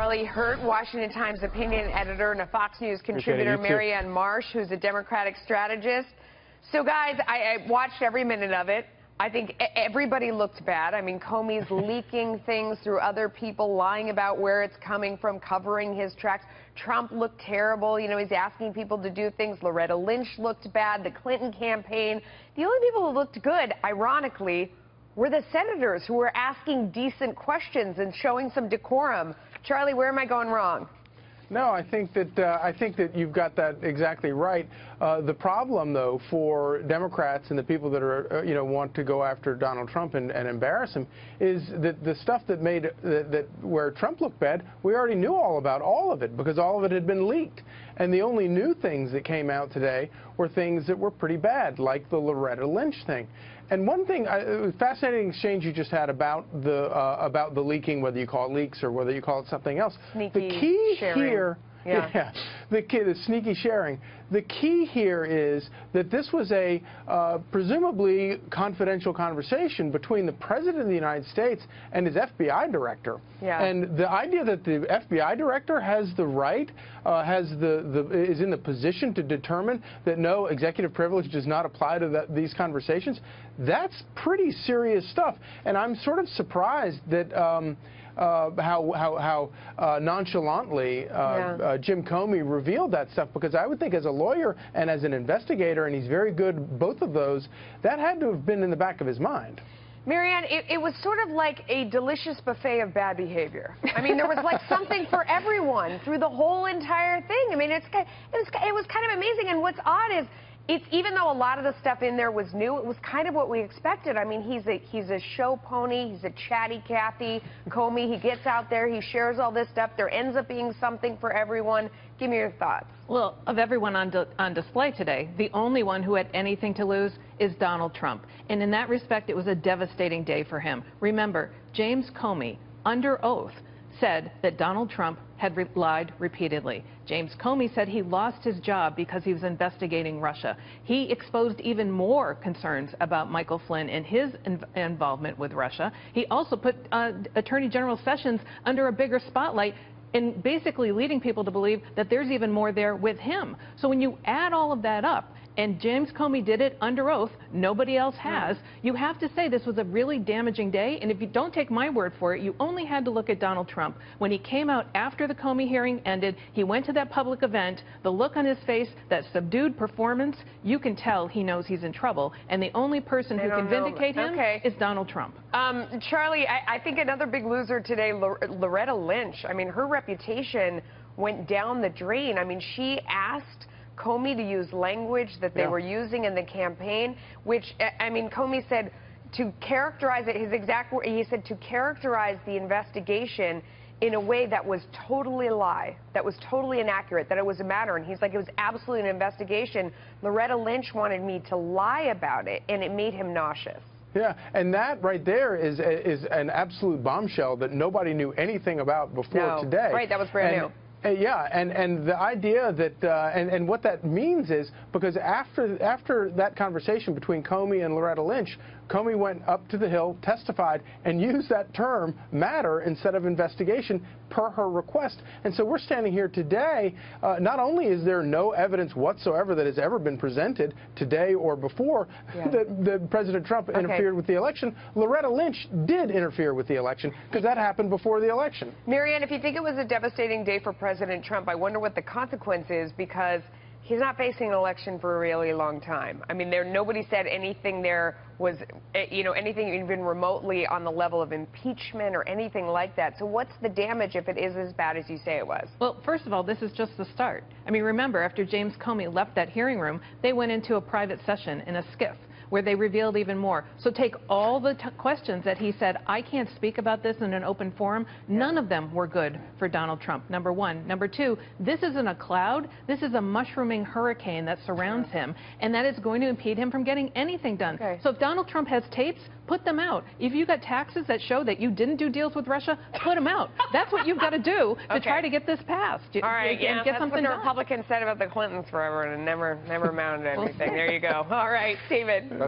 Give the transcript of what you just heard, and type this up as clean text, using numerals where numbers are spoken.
Charlie Hurt, Washington Times opinion editor, and a Fox News contributor, Mary Anne Marsh, who's a Democratic strategist. So, guys, I watched every minute of it. I think everybody looked bad. I mean, Comey's leaking things through other people, lying about where it's coming from, covering his tracks. Trump looked terrible. You know, he's asking people to do things. Loretta Lynch looked bad. The Clinton campaign. The only people who looked good, ironically, were the senators who were asking decent questions and showing some decorum. Charlie, where am I going wrong? No, I think that you've got that exactly right. The problem, though, for Democrats and the people that are, want to go after Donald Trump and embarrass him, is that the stuff that made where Trump looked bad, we already knew all about all of it because all of it had been leaked. And the only new things that came out today were things that were pretty bad, like the Loretta Lynch thing. And one thing, fascinating exchange you just had about the leaking, whether you call it leaks or whether you call it something else. Sneaky the key sharing. Here, the sneaky sharing. The key here is that this was a presumably confidential conversation between the President of the United States and his FBI director. Yeah. And the idea that the FBI director has the right, is in the position to determine that no executive privilege does not apply to these conversations, that's pretty serious stuff. And I'm sort of surprised that how nonchalantly Jim Comey revealed that stuff, because I would think as a lawyer and as an investigator, and he's very good, both of those, that had to have been in the back of his mind. Mary Anne, it was sort of like a delicious buffet of bad behavior. I mean, there was like something for everyone through the whole entire thing. I mean, it was kind of amazing. And what's odd is, even though a lot of the stuff in there was new, it was kind of what we expected. I mean, he's a show pony. He's a chatty Cathy Comey. He gets out there. He shares all this stuff. There ends up being something for everyone. Give me your thoughts. Well, of everyone on display today, the only one who had anything to lose is Donald Trump. And in that respect, it was a devastating day for him. Remember, James Comey, under oath, said that Donald Trump had lied repeatedly. James Comey said he lost his job because he was investigating Russia. He exposed even more concerns about Michael Flynn and his involvement with Russia. He also put Attorney General Sessions under a bigger spotlight, and basically leading people to believe that there's even more there with him. So when you add all of that up, and James Comey did it under oath, nobody else has, you have to say this was a really damaging day. And if you don't take my word for it, you only had to look at Donald Trump. When he came out after the Comey hearing ended, he went to that public event, the look on his face, that subdued performance, you can tell he knows he's in trouble. And the only person who can vindicate him is Donald Trump. Charlie, I think another big loser today, Loretta Lynch. I mean, her reputation went down the drain. I mean, she asked Comey to use language that they were using in the campaign, which, I mean, Comey said to characterize it, his exact word, he said to characterize the investigation in a way that was totally a lie, that was totally inaccurate, that it was a matter. And he's like, it was absolutely an investigation. Loretta Lynch wanted me to lie about it, and it made him nauseous. Yeah, and that right there is an absolute bombshell that nobody knew anything about before today. Right, that was brand new. Yeah, and the idea that, and what that means is, because after that conversation between Comey and Loretta Lynch, Comey went up to the Hill, testified, and used that term, matter, instead of investigation, per her request. And so we're standing here today, not only is there no evidence whatsoever that has ever been presented today or before that President Trump interfered with the election, Loretta Lynch did interfere with the election, because that happened before the election. Mary Anne, if you think it was a devastating day for President Trump, I wonder what the consequence is, because he's not facing an election for a really long time. I mean, nobody said anything there was, anything even remotely on the level of impeachment or anything like that. So what's the damage if it is as bad as you say it was? Well, first of all, this is just the start. I mean, remember, after James Comey left that hearing room, they went into a private session in a skiff where they revealed even more. So take all the questions that he said, I can't speak about this in an open forum. None of them were good for Donald Trump, number one. Number two, this isn't a cloud. This is a mushrooming hurricane that surrounds him, and that is going to impede him from getting anything done. So if Donald Trump has tapes, put them out. If you got taxes that show that you didn't do deals with Russia, put them out. That's what you've got to do to try to get this passed. All right, and get something what the done. Republicans said about the Clintons forever, and never amounted to anything. There you go. All right, Stephen.